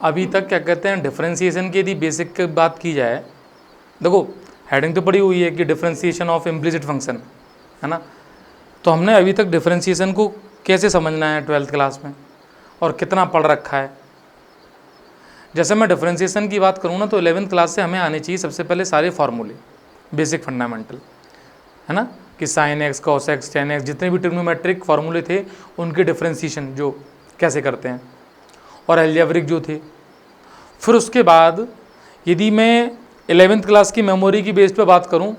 अभी तक क्या कहते हैं डिफरेंशिएशन की यदि बेसिक की बात की जाए, देखो हेडिंग तो पड़ी हुई है कि डिफरेंशिएशन ऑफ इम्प्लिसिट फंक्शन, है ना। तो हमने अभी तक डिफरेंशिएशन को कैसे समझना है 12th क्लास में और कितना पढ़ रखा है। जैसे मैं डिफरेंशिएशन की बात करूँ ना, तो 11th क्लास से हमें आने चाहिए सबसे पहले सारे फार्मूले, बेसिक फंडामेंटल, है ना, कि sine x, cos x, ten x, जितने भी ट्रिग्नोमेट्रिक फार्मूले थे उनके डिफरेंशिएशन जो कैसे करते हैं, और अलजेब्रिक जो थे। फिर उसके बाद यदि मैं 11th क्लास की मेमोरी की बेस पे बात करूं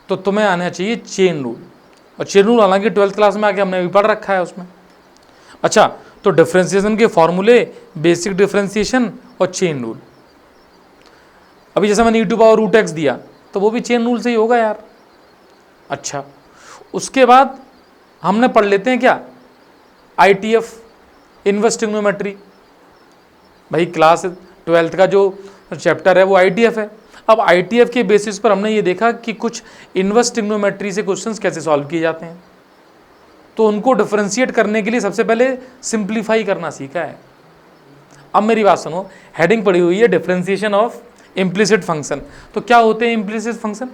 तो तुम्हें आना चाहिए चेन रूल, और चेन रूल हालांकि 12th क्लास में आके हमने भी पढ़ रखा है उसमें। अच्छा, तो डिफरेंशिएशन के फॉर्मूले, बेसिक डिफरेंशिएशन और चेन रूल। अभी जैसे मैंने e⁻√x दिया तो वो भी चेन रूल से ही होगा यार। अच्छा, उसके बाद हमने पढ़ लेते हैं क्या, ITF, इनवर्स ट्रिग्नोमेट्री। भाई क्लास 12th का जो चैप्टर है वो ITF है। अब ITF के बेसिस पर हमने ये देखा कि कुछ इनवर्स ट्रिग्नोमेट्री से क्वेश्चंस कैसे सॉल्व किए जाते हैं, तो उनको डिफरेंशिएट करने के लिए सबसे पहले सिंप्लीफाई करना सीखा है। अब मेरी बात सुनो, हेडिंग पड़ी हुई है डिफरेंशिएशन ऑफ इम्प्लिसिट फंक्शन। तो क्या होते हैं इम्प्लिसिट फंक्शन?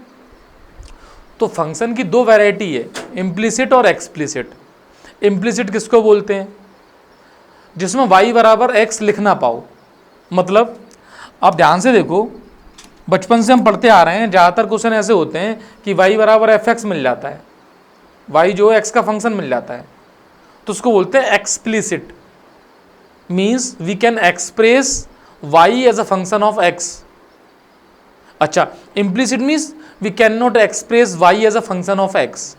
तो फंक्शन की दो वैरायटी है, इम्प्लिसिट और एक्सप्लिसिट। इम्प्लिसिट किसको बोलते हैं? जिसमें y बराबर x लिख ना पाओ। मतलब आप ध्यान से देखो, बचपन से हम पढ़ते आ रहे हैं, ज़्यादातर क्वेश्चन ऐसे होते हैं कि y बराबर fx मिल जाता है, y जो है x का फंक्शन मिल जाता है, तो उसको बोलते हैं explicit. Means we can express y as a function of x। अच्छा, implicit means we can not express y as a function of x।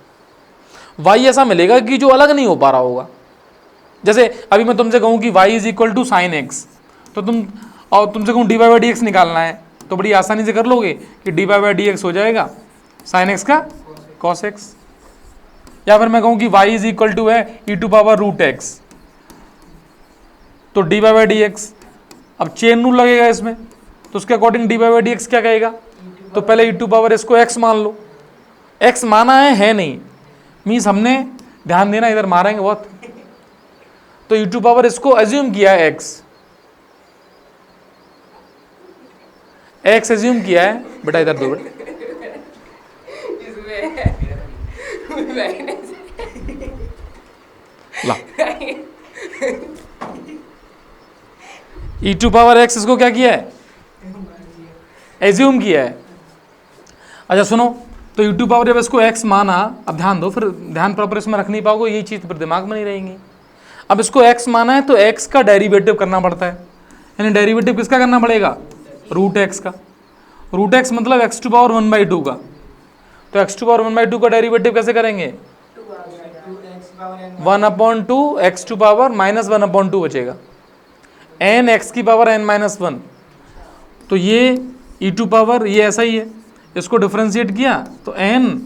y ऐसा मिलेगा कि जो अलग नहीं हो पा रहा होगा। जैसे अभी मैं तुमसे कहूँ कि y is equal to sine x, तो तुमसे कहूँ dy/dx निकालना है, तो बड़ी आसानी से कर लोगे कि dy/dx हो जाएगा साइन एक्स का कॉस एक्स। या फिर मैं कहूँ कि y इज इक्वल टू है e⁻√x, तो dy/dx। अब चेन रूल लगेगा इसमें, तो उसके अकॉर्डिंग dy/dx क्या कहेगा? तो पहले e⁻s को x मान लो। x माना है नहीं, मीन्स हमने ध्यान देना, इधर मारेंगे बहुत, तो e⁻s को एज्यूम किया है x एज्यूम किया है। बेटा इधर दो बेटा, ला e⁻x इसको क्या किया है? एज्यूम किया है। अच्छा सुनो, तो e⁻s को x माना। अब ध्यान दो, फिर ध्यान प्रॉपर इसमें रख नहीं पाओगे, ये चीज़ फिर दिमाग में नहीं रहेंगी। अब इसको x माना है तो x का डेरिवेटिव करना पड़ता है, यानी डेरिवेटिव किसका करना पड़ेगा? √x का। √x मतलब x⁻1/2 का। तो x⁻1/2 का डेरिवेटिव कैसे करेंगे? 1/2 x⁻−1/2 बचेगा, n x⁻n-1। तो ये ये ऐसा ही है, इसको डिफरेंशिएट किया तो n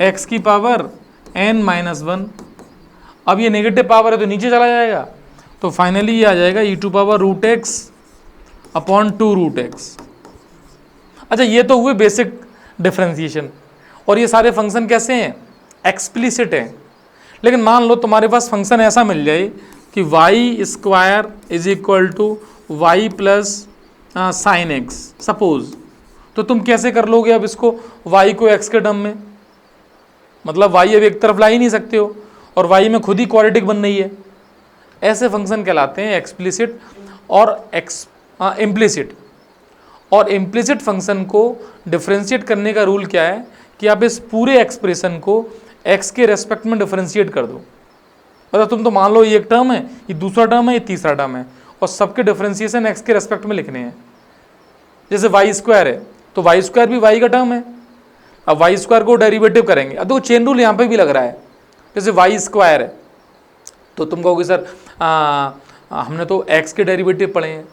x⁻n-1। अब ये नेगेटिव पावर है तो नीचे चला जाएगा, तो फाइनली ये आ जाएगा e⁻√x/2√x। अच्छा, ये तो हुए बेसिक डिफरेंशिएशन, और ये सारे फंक्शन कैसे हैं? एक्सप्लिसिट हैं। लेकिन मान लो तुम्हारे पास फंक्शन ऐसा मिल जाए कि y² is equal to y plus sine x suppose, तो तुम कैसे कर लोगे अब इसको, y को x के टर्म में? मतलब y अब एक तरफ ला ही नहीं सकते हो, और y में खुद ही क्वाड्रेटिक बन रही है। ऐसे फंक्शन कहलाते हैं एक्सप्लिसिट और इम्प्लिसिट। और इम्प्लिसिट फंक्शन को डिफरेंशिएट करने का रूल क्या है कि आप इस पूरे एक्सप्रेशन को x के रेस्पेक्ट में डिफरेंशिएट कर दो। मतलब तुम तो मान लो ये एक टर्म है, ये दूसरा टर्म है, ये तीसरा टर्म है, और सबके डिफरेंशिएशन x के रेस्पेक्ट में लिखने हैं। जैसे y² है तो y² भी y का टर्म है, अब y² को डेरिवेटिव करेंगे। अब देखो चेन रूल यहाँ पे भी लग रहा है। जैसे y² है तो तुम कहोगे सर हमने तो x के डेरिवेटिव पढ़े हैं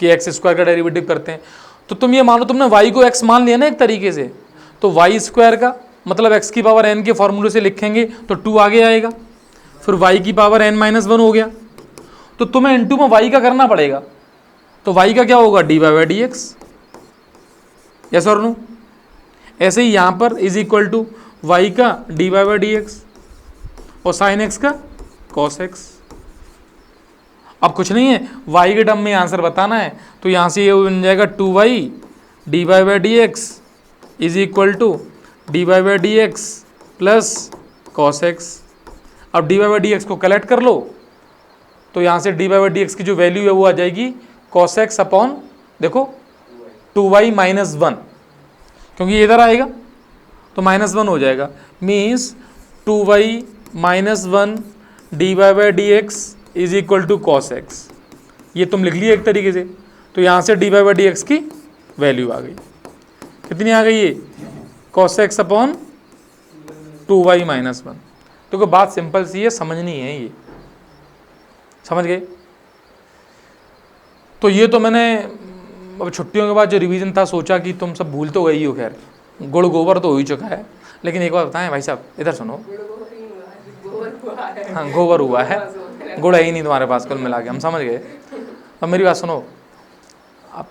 कि x² का डेरिवेटिव करते हैं, तो तुम ये मानो तुमने y को x मान लिया ना एक तरीके से, तो y² का मतलब x⁻n के फॉर्मूले से लिखेंगे तो 2 आगे आएगा, फिर y⁻n-1 हो गया, तो तुम्हें इनटू में y का करना पड़ेगा, तो y का क्या होगा? dy/dx। यस और नो? ऐसे ही यहाँ पर इज इक्वल टू y का dy/dx और साइन x का cos x। अब कुछ नहीं है, y के टर्म में आंसर बताना है, तो यहाँ से ये बन जाएगा 2y dy by D x is equal to dy by D x plus cos x. अब dy बाई डी एक्स को कलेक्ट कर लो, तो यहाँ से dy बाई डी एक्स की जो वैल्यू है वो आ जाएगी कॉस एक्स अपॉन, देखो 2y माइनस 1, क्योंकि ये इधर आएगा तो माइनस 1 हो जाएगा, means 2y minus 1 dy by D x is equal to cos x. ये तुम लिख लिए एक तरीके से, तो यहाँ से dy बाई डी एक्स की वैल्यू आ गई, कितनी आ गई ये, cos x upon 2y minus 1। तो कोई बात सिंपल सी है, समझनी है ये, समझ गए। तो ये तो मैंने अब छुट्टियों के बाद जो रिवीजन था सोचा कि तुम सब भूल तो गई हो, खैर गुड़ गोबर तो हो ही चुका है, लेकिन एक बार बताएं भाई साहब, इधर सुनो। हाँ गोबर हुआ है, गुड़ है ही नहीं तुम्हारे पास कुल मिला के, हम समझ गए। अब मेरी बात सुनो, अब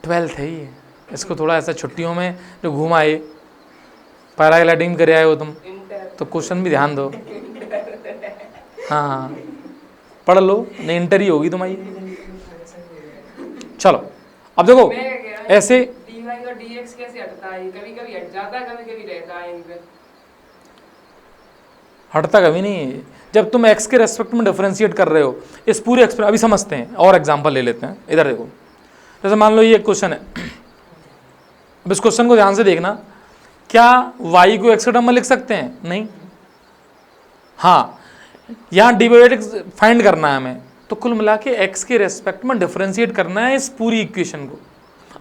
12th है ये, इसको थोड़ा ऐसा छुट्टियों में जो घूम आए, पैराग्लाइडिंग करे आए हो तुम, तो क्वेश्चन भी ध्यान दो। हाँ पढ़ लो, नहीं इंटर ही होगी तुम्हारी। चलो अब देखो ऐसे dy और dx कैसे हटता है, कभी कभी हट जाता है, कभी कभी रहता है, इन पे हटता कभी नहीं है। जब तुम x के रेस्पेक्ट में डिफरेंशिएट कर रहे हो, इस पूरे एक्सप्रेशन, अभी समझते हैं और एग्जांपल ले लेते हैं। इधर देखो, जैसे मान लो ये एक क्वेश्चन है, अब इस क्वेश्चन को ध्यान से देखना, क्या y को x के टर्म में लिख सकते हैं? नहीं। हाँ, यहाँ डिवाइड फाइंड करना है हमें, तो कुल मिला के x के रेस्पेक्ट में डिफरेंशिएट करना है इस पूरी इक्वेशन को।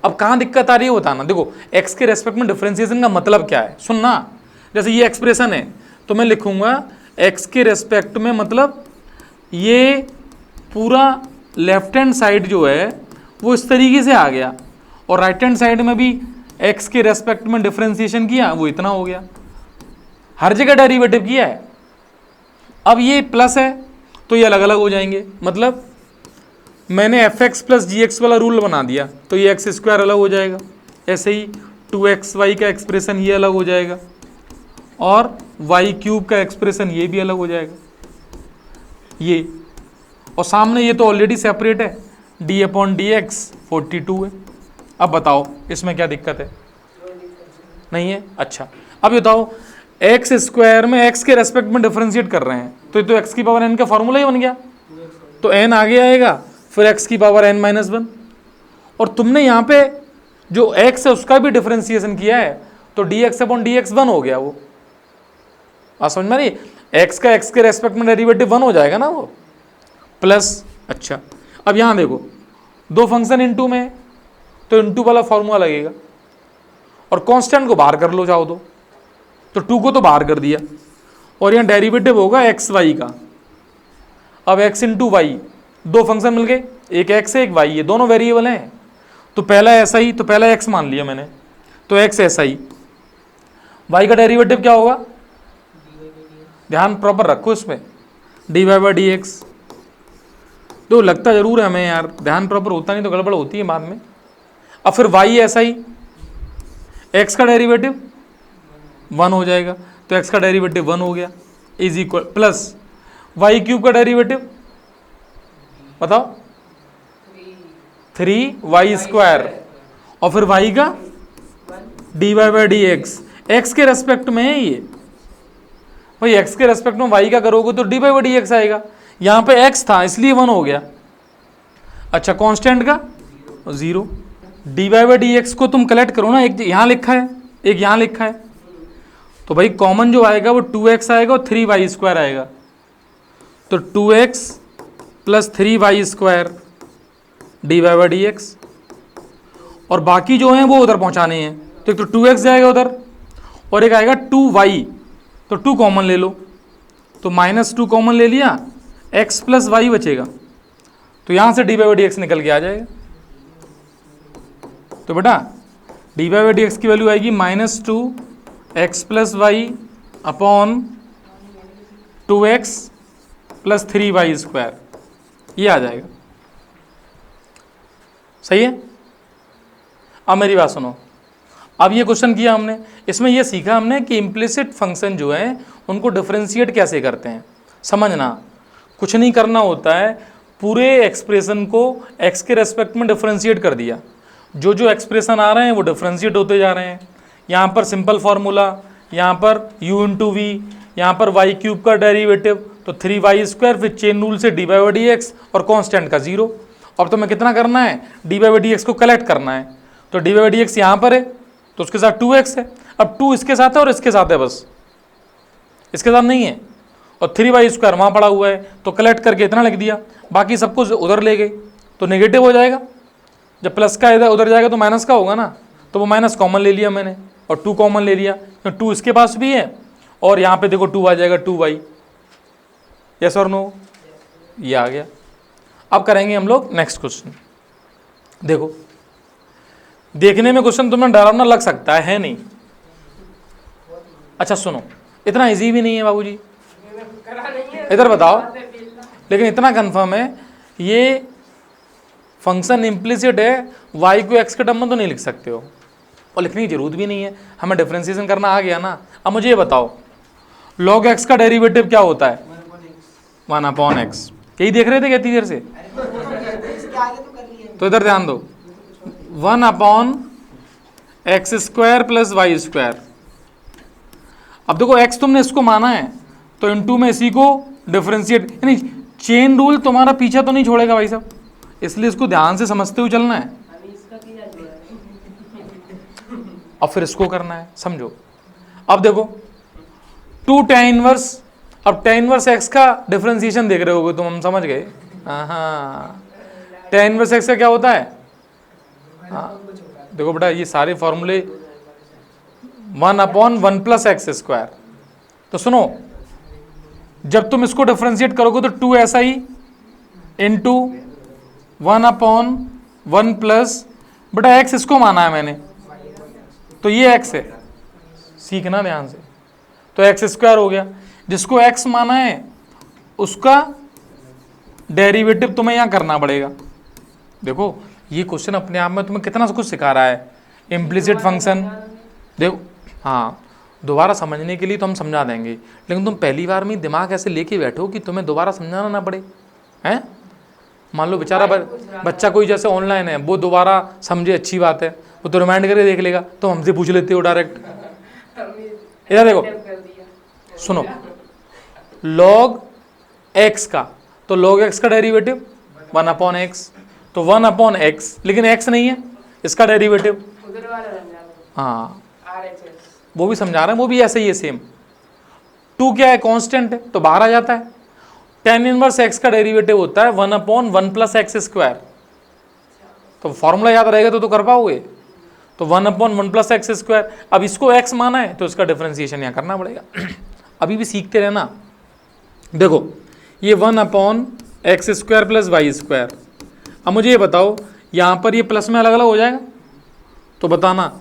अब कहाँ दिक्कत आ रही है बताना। देखो x के रेस्पेक्ट में डिफरेंशिएशन का मतलब क्या है, सुनना। जैसे ये एक्सप्रेशन है तो मैं लिखूंगा x के रेस्पेक्ट में, मतलब ये पूरा लेफ्ट हैंड साइड जो है वो इस तरीके से आ गया, और राइट हैंड साइड में भी x के रेस्पेक्ट में डिफरेंशिएशन किया, वो इतना हो गया, हर जगह डेरिवेटिव किया है। अब ये प्लस है तो ये अलग अलग हो जाएंगे, मतलब मैंने एफ एक्स प्लस जी एक्स वाला रूल बना दिया, तो ये एक्स स्क्वायर अलग हो जाएगा, ऐसे ही 2xy का एक्सप्रेशन ये अलग हो जाएगा, और y क्यूब का एक्सप्रेशन ये भी अलग हो जाएगा, ये, और सामने ये तो ऑलरेडी सेपरेट है, d अपॉन डी एक्स 42 है। अब बताओ इसमें क्या दिक्कत है, नहीं है? अच्छा अब बताओ, एक्स स्क्वायर में x के रेस्पेक्ट में डिफरेंशिएट कर रहे हैं, तो ये तो x की पावर n का फॉर्मूला ही बन गया, तो n आगे आएगा, फिर x की पावर n माइनस 1, और तुमने यहाँ पे जो x है उसका भी डिफरेंशिएशन किया है, तो dx अपॉन dx 1 हो गया वो। आप समझ में नहीं, x का x के रेस्पेक्ट में डेरिवेटिव 1 हो जाएगा ना वो, प्लस। अच्छा अब यहाँ देखो, दो फंक्शन इनटू में, तो इनटू वाला फॉर्मूला लगेगा, और कांस्टेंट को बाहर कर लो चाहो तो 2 को तो बाहर कर दिया, और यहाँ डेरिवेटिव होगा एक्स वाई का। अब x इंटू वाई, दो फंक्शन मिल गए, एक x है एक y है, दोनों वेरिएबल हैं, तो पहला ऐसा ही, तो पहला x मान लिया मैंने, तो x ऐसा ही, y का डेरिवेटिव क्या होगा, ध्यान प्रॉपर रखो इसमें, dy बाई डी एक्स। तो लगता जरूर है हमें यार, ध्यान प्रॉपर होता नहीं तो गड़बड़ होती है बाद में। अब फिर y ऐसा ही, x का डेरिवेटिव 1 हो जाएगा, तो x का डेरिवेटिव 1 हो गया, is equal plus y cube का डेरिवेटिव बताओ 3y स्क्वायर, और फिर y का dy by D x, x के रेस्पेक्ट में है ये भाई, x के रेस्पेक्ट में y का करोगे तो dy बाई डी एक्स आएगा, यहाँ पे x था इसलिए 1 हो गया। अच्छा कांस्टेंट का 0, dy बाई डी एक्स को तुम कलेक्ट करो ना, एक यहाँ लिखा है एक यहाँ लिखा है, तो भाई कॉमन जो आएगा वो 2x आएगा और 3y स्क्वायर आएगा, तो 2x plus 3y square dy by D x, और बाकी जो हैं वो उधर पहुंचाने हैं, तो एक तो 2x जाएगा उधर, और एक आएगा 2y, तो 2 कॉमन ले लो, तो -2 कॉमन ले लिया, x प्लस वाई बचेगा, तो यहाँ से dy बाई डी एक्स निकल के आ जाएगा। तो बेटा dy बाई डी एक्स की वैल्यू आएगी -2x plus y upon 2x plus 3y square, ये आ जाएगा। सही है? अब मेरी बात सुनो, अब ये क्वेश्चन किया हमने, इसमें ये सीखा हमने कि इम्प्लिसिट फंक्शन जो है उनको डिफरेंशिएट कैसे करते हैं। समझना, कुछ नहीं करना होता है, पूरे एक्सप्रेशन को x के रेस्पेक्ट में डिफ्रेंशिएट कर दिया, जो जो एक्सप्रेशन आ रहे हैं वो डिफ्रेंशिएट होते जा रहे हैं। यहाँ पर सिंपल फार्मूला, यहाँ पर u इंटू वी, यहाँ पर वाई क्यूब का डेरिवेटिव, तो 3y², फिर चेन रूल से dy/dx और कांस्टेंट का 0। अब तुम्हें कितना करना है, dy/dx को कलेक्ट करना है, तो dy/dx यहाँ पर है तो उसके साथ 2x है। अब 2 इसके साथ है और इसके साथ है, बस इसके साथ नहीं है, और 3y² वहाँ पड़ा हुआ है, तो कलेक्ट करके इतना लिख दिया, बाकी सब कुछ उधर ले गए तो नेगेटिव हो जाएगा। जब प्लस का इधर उधर जाएगा तो माइनस का होगा ना, तो वो माइनस कॉमन ले लिया मैंने और 2 कॉमन ले लिया, तो 2 इसके पास भी है और यहाँ पे देखो 2 आ जाएगा, 2y। यस और नो, ये आ गया। अब करेंगे हम लोग नेक्स्ट क्वेश्चन। देखो, देखने में क्वेश्चन तुम्हें डरावना लग सकता है नहीं? अच्छा सुनो, इतना इजी भी नहीं है बाबूजी, इधर बताओ, लेकिन इतना कंफर्म है ये फंक्शन इम्प्लिसिट है, y को x के टर्म में तो नहीं लिख सकते हो, और लिखने की जरूरत भी नहीं है, हमें डिफरेंशिएशन करना आ गया ना। अब मुझे ये बताओ log x का डेरिवेटिव क्या होता है? 1/x। यही देख रहे थे क्या इतनी देर से? तो इधर ध्यान दो, 1/x² + y²। अब देखो x तुमने इसको माना है तो इनटू में इसी को डिफरेंशिएट, यानी चेन रूल तुम्हारा पीछा तो नहीं छोड़ेगा भाई साहब, इसलिए इसको ध्यान से समझते हुए चलना है। अब फिर इसको करना है, समझो। अब देखो 2 tan 1, अब tan 1 x का डिफरेंशिएशन देख रहे होगे तुम, हम समझ गए। हाँ, tan 1 x का क्या होता है? हाँ देखो बेटा, ये सारे फॉर्मूले 1/1 + x²। तो सुनो, जब तुम इसको डिफरेंशिएट करोगे तो 2 ऐसा ही इंटू 1/1 प्लस, बेटा x इसको माना है मैंने तो ये x है, सीखना ध्यान से, तो x² हो गया। जिसको x माना है उसका डेरिवेटिव तुम्हें यहाँ करना पड़ेगा। देखो ये क्वेश्चन अपने आप में तुम्हें कितना कुछ सिखा रहा है, इम्प्लिसिट फंक्शन। देखो हाँ, दोबारा समझने के लिए तो हम समझा देंगे, लेकिन तुम पहली बार में दिमाग ऐसे लेके बैठो कि तुम्हें दोबारा समझाना ना पड़े, हैं? मान लो बेचारा बच्चा कोई जैसे ऑनलाइन है, वो दोबारा समझे, अच्छी बात है, वो तो रिमाइंड करके देख लेगा, तो हमसे पूछ लेते हो डायरेक्ट। इधर देखो, सुनो, log x का, तो log x का डेरिवेटिव 1/x, तो 1/x, लेकिन x नहीं है, इसका डेरिवेटिव, हाँ वो भी समझा रहे हैं, वो भी ऐसे ही है सेम। 2 क्या है, कांस्टेंट है, तो बाहर आ जाता है। tan 1 x का डेरिवेटिव होता है 1/1 + x²। तो फॉर्मूला याद रहेगा तो कर पाओगे, तो 1/1 + x²। अब इसको x माना है तो इसका डिफरेंशिएशन यहाँ करना पड़ेगा। अभी भी सीखते रहना। देखो ये 1/x² + y²। अब मुझे ये बताओ, यहाँ पर ये प्लस में अलग अलग हो जाएगा, तो बताना।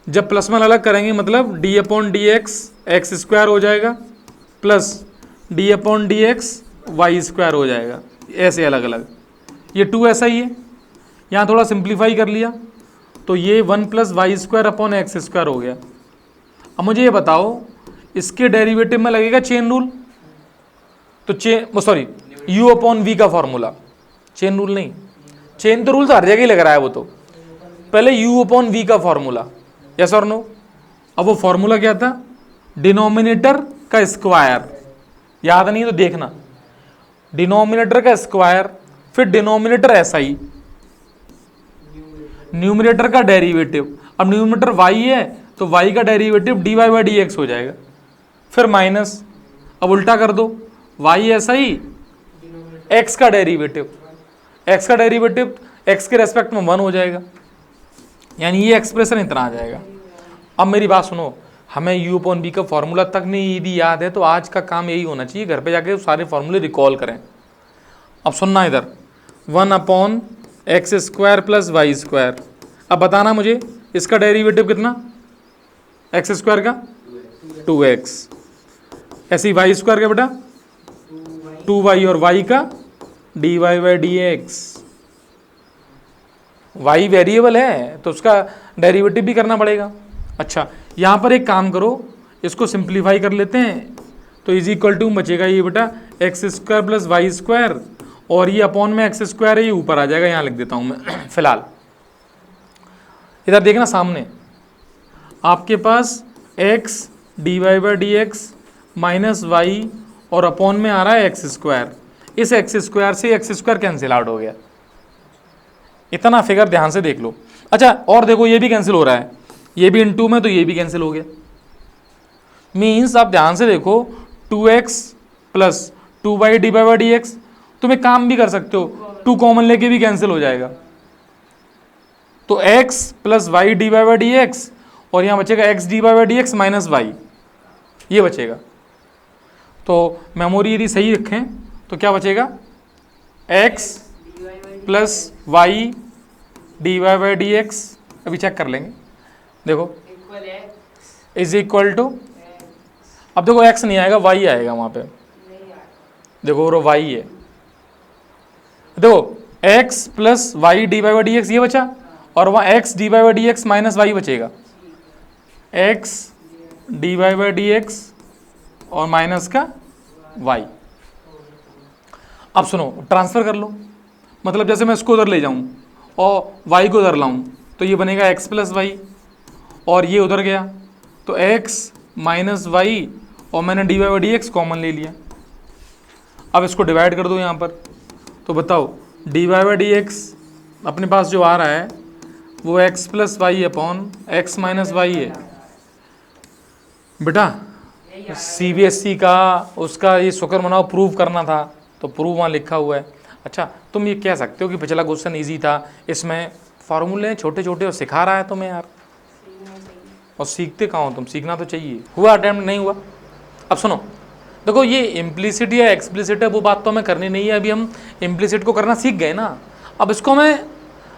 जब प्लस में अलग करेंगे मतलब d/dx x² हो जाएगा प्लस d/dx y² हो जाएगा, ऐसे अलग अलग। ये 2 ऐसा ही है, यहाँ थोड़ा सिंप्लीफाई कर लिया तो ये 1 + y²/x² हो गया। अब मुझे ये बताओ, इसके डेरिवेटिव में लगेगा चेन रूल, तो u/v का फॉर्मूला, चेन रूल नहीं, चेन तो रूल तो हर जगह ही लग रहा है, वो तो पहले u/v का फॉर्मूला, यस और नो। अब वो फॉर्मूला क्या था, डिनोमिनेटर का स्क्वायर, याद नहीं तो देखना, डिनोमिनेटर का स्क्वायर, फिर डिनोमिनेटर ऐसा ही, न्यूमरेटर का डेरिवेटिव। अब न्यूमरेटर y है तो y का डेरिवेटिव dy/dx हो जाएगा, फिर माइनस, अब उल्टा कर दो, y ऐसा ही, x का डेरिवेटिव, x का डेरिवेटिव x के रेस्पेक्ट में 1 हो जाएगा, यानी ये एक्सप्रेशन इतना आ जाएगा। अब मेरी बात सुनो, हमें u/v का फॉर्मूला तक नहीं यदि याद है तो आज का काम यही होना चाहिए, घर पे जाके सारे फॉर्मूले रिकॉल करें। अब सुनना इधर, 1/x² + y²। अब बताना मुझे इसका डेरिवेटिव कितना, x² का 2x, ऐसे ही y² का बेटा 2y, और y का dy/dx। y वेरिएबल है तो उसका डेरिवेटिव भी करना पड़ेगा। अच्छा, यहाँ पर एक काम करो, इसको सिंप्लीफाई कर लेते हैं, तो इज इक्वल टू बचेगा ये बेटा x² + y² और ये अपॉन में एक्स स्क्वायर है, ये ऊपर आ जाएगा, यहाँ लिख देता हूँ मैं फिलहाल। इधर देखना सामने आपके पास X D Y by D x minus Y और अपॉन में आ रहा है एक्स स्क्वायर। इस एक्स स्क्वायर से एक्स स्क्वायर कैंसिल आउट हो गया। इतना फिगर ध्यान से देख लो। अच्छा और देखो ये भी कैंसिल हो रहा है, ये भी इनटू में, तो ये भी कैंसिल हो गया। मीन्स आप ध्यान से देखो 2x plus 2y D by by D x, तुम एक काम भी कर सकते हो, 2 कॉमन लेके भी कैंसिल हो जाएगा। तो x plus y d by by D x और यहाँ बचेगा x d by by D x minus y, ये बचेगा। तो मेमोरी यदि सही रखें तो क्या बचेगा, x plus y d Y by D x, अभी चेक कर लेंगे, देखो इज इक्वल टू, अब देखो x नहीं आएगा y आएगा वहाँ पे, देखो वो y है, देखो x plus y d Y by D x ये बचा, और वहाँ x d Y by D x minus y बचेगा, x d Y by D x और माइनस का y। अब सुनो ट्रांसफर कर लो, मतलब जैसे मैं इसको उधर ले जाऊं और y को उधर लाऊं तो ये बनेगा x प्लस वाई, और ये उधर गया तो x माइनस वाई और मैंने d Y by D x common ले लिया। अब इसको डिवाइड कर दो यहाँ पर, तो बताओ d Y by D x अपने पास जो आ रहा है वो x plus y upon x minus y है। बेटा CBSE का उसका ये शुक्र मनाओ प्रूव करना था, तो प्रूव वहाँ लिखा हुआ है। अच्छा तुम ये कह सकते हो कि पिछला क्वेश्चन इजी था, इसमें फार्मूले छोटे छोटे और सिखा रहा है तुम्हें यार, और सीखते कहाँ हो तुम, सीखना तो चाहिए। हुआ अटेम्प्ट, नहीं हुआ। अब सुनो देखो ये इम्प्लिसिट या एक्सप्लिसिट है वो बात तो हमें करनी नहीं है, अभी हम इम्प्लिसिट को करना सीख गए ना, अब इसको हमें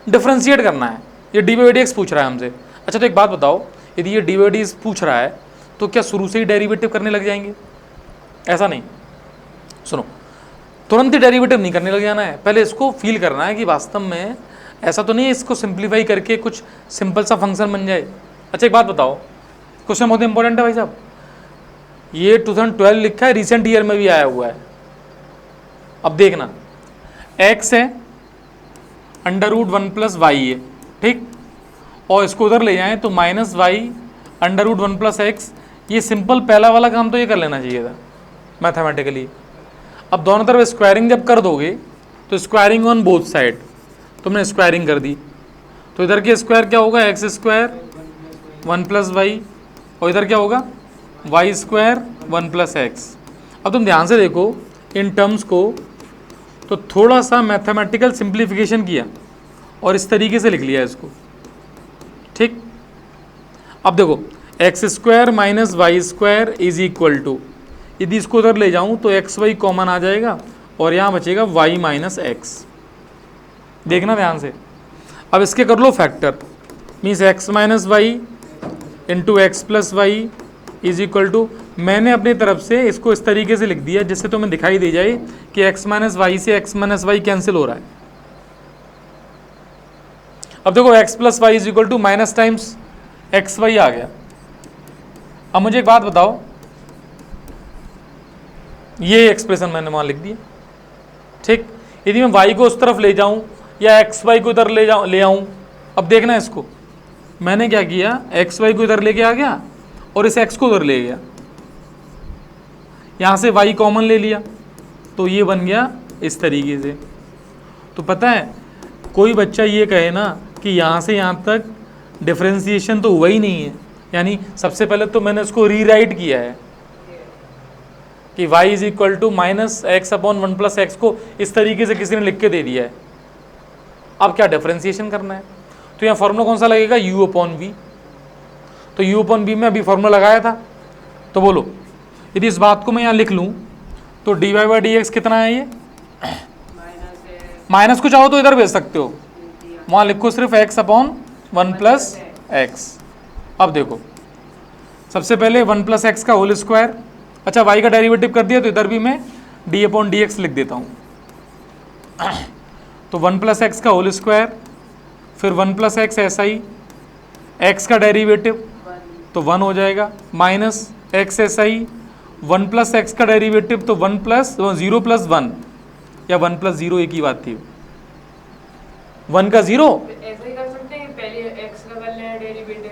डिफ्रेंशिएट करना है। ये डी बाई डी एक्स पूछ रहा है हमसे। अच्छा तो एक बात बताओ, यदि ये डी बाई डी एक्स पूछ रहा है तो क्या शुरू से ही डेरिवेटिव करने लग जाएंगे? ऐसा नहीं, सुनो तुरंत ही डेरिवेटिव नहीं करने लग जाना है, पहले इसको फील करना है कि वास्तव में ऐसा तो नहीं है, इसको सिंप्लीफाई करके कुछ सिंपल सा फंक्शन बन जाए। अच्छा एक बात बताओ, क्वेश्चन बहुत इंपॉर्टेंट है भाई साहब, ये 2012 लिखा है, रिसेंट ईयर में भी आया हुआ है। अब देखना x है अंडर रूट 1 प्लस वाई है, ठीक, और इसको उधर ले जाएं तो minus y under root 1 plus x. ये सिंपल पहला वाला काम तो ये कर लेना चाहिए था मैथमेटिकली। अब दोनों तरफ स्क्वायरिंग जब कर दोगे तो स्क्वायरिंग ऑन बोथ साइड, तुमने स्क्वायरिंग कर दी तो इधर के स्क्वायर क्या होगा, एक्स स्क्वायर 1 प्लस वाई, और इधर क्या होगा वाई स्क्वायर 1 प्लस एक्स। अब तुम ध्यान से देखो इन टर्म्स को, तो थोड़ा सा मैथमेटिकल सिंप्लीफिकेशन किया और इस तरीके से लिख लिया इसको, ठीक। अब देखो x square minus y square is equal to, यदि इसको उधर ले जाऊं तो एक्स वाई कॉमन आ जाएगा और यहाँ बचेगा वाई माइनस एक्स। देखना ध्यान से, अब इसके कर लो factor, means X minus Y into X plus Y is equal to, मैंने अपनी तरफ से इसको इस तरीके से लिख दिया जिससे तुम्हें दिखाई दे जाए कि एक्स माइनस वाई से एक्स माइनस वाई कैंसिल हो रहा है। अब देखो X plus Y is equal to minus times X Y आ गया। अब मुझे एक बात बताओ, ये एक्सप्रेशन मैंने वहां लिख दिया, ठीक। यदि मैं वाई को उस तरफ ले जाऊं या एक्स वाई को इधर ले आऊं, अब देखना इसको, मैंने क्या किया, एक्स वाई को इधर लेके आ गया और इस एक्स को उधर ले गया, यहां से वाई कॉमन ले लिया तो ये बन गया इस तरीके से। तो पता है कोई बच्चा ये कहे ना कि यहाँ से यहाँ तक डिफरेंशिएशन तो हुआ ही नहीं है, यानी सबसे पहले तो मैंने उसको रीराइट किया है कि y is equal to minus x upon 1 plus x को इस तरीके से किसी ने लिख के दे दिया है। अब क्या डिफरेंशिएशन करना है, तो यहाँ फॉर्मूला कौन सा लगेगा, u अपॉन v। तो u अपॉन v में अभी फॉर्मूला लगाया था, तो बोलो यदि इस बात को मैं यहाँ लिख लूँ तो d Y by D x कितना है, ये माइनस को चाहो तो इधर भेज सकते हो, वहाँ लिखो सिर्फ x अपॉन 1 प्लस एक्स। अब देखो सबसे पहले 1 प्लस एक्स का होल स्क्वायर, अच्छा y का डेरिवेटिव कर दिया तो इधर भी मैं d अपॉन डी एक्स लिख देता हूँ। तो 1 प्लस एक्स का होल स्क्वायर, फिर 1 प्लस एक्स ऐसा ही, x का डेरिवेटिव तो 1 हो जाएगा, माइनस एक्स ऐसा ही, 1 प्लस एक्स का डेरिवेटिव तो 1 प्लस 0 प्लस 1 या 1 + 0 एक ही बात थी? 1 का 0 ऐसा ही कर सकते हैं कि पहले x का कर लें डेरिवेटिव।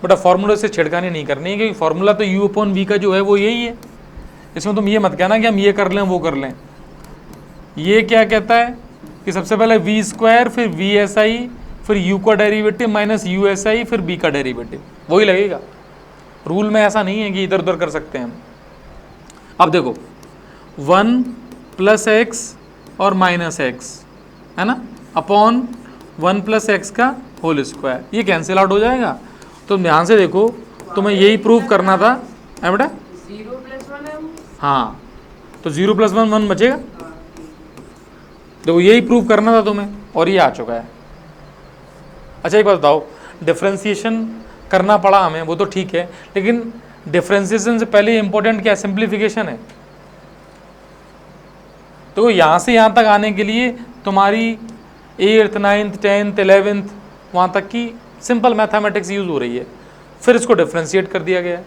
बेटा फॉर्मूला से छेड़खानी नहीं करनी है, क्योंकि फॉर्मूला तो u/v का जो है वो यही है। इसमें तुम ये मत कहना कि हम ये कर लें वो कर लें। ये क्या कहता है कि सबसे पहले v², फिर vsi, फिर u का डेरिवेटिव माइनस usi, फिर b का डेरिवेटिव, वही लगेगा। रूल में ऐसा नहीं है कि इधर उधर कर सकते हैं हम। अब देखो 1 + x और -x है ना, अपॉन 1 + x का होल स्क्वायर, ये कैंसिल आउट हो जाएगा। तो ध्यान से देखो, तुम्हें यही प्रूव करना था है बेटा। 0 + 1 है वो? हाँ, तो 0 + 1 1 बचेगा। हाँ, देखो यही प्रूव करना था तुम्हें, और ये आ चुका है। अच्छा एक बात बताओ, डिफ्रेंशिएशन करना पड़ा हमें वो तो ठीक है, लेकिन डिफ्रेंशिएशन से पहले इंपॉर्टेंट क्या है? सिंप्लीफिकेशन है। तो यहाँ से यहाँ तक आने के लिए तुम्हारी 8th 9th 10th 11th वहाँ तक की सिंपल मैथमेटिक्स यूज़ हो रही है। फिर इसको डिफ्रेंशिएट कर दिया गया है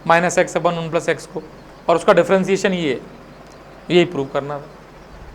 -x/1 + x को, और उसका डिफ्रेंशिएशन ये है, यही प्रूव करना था।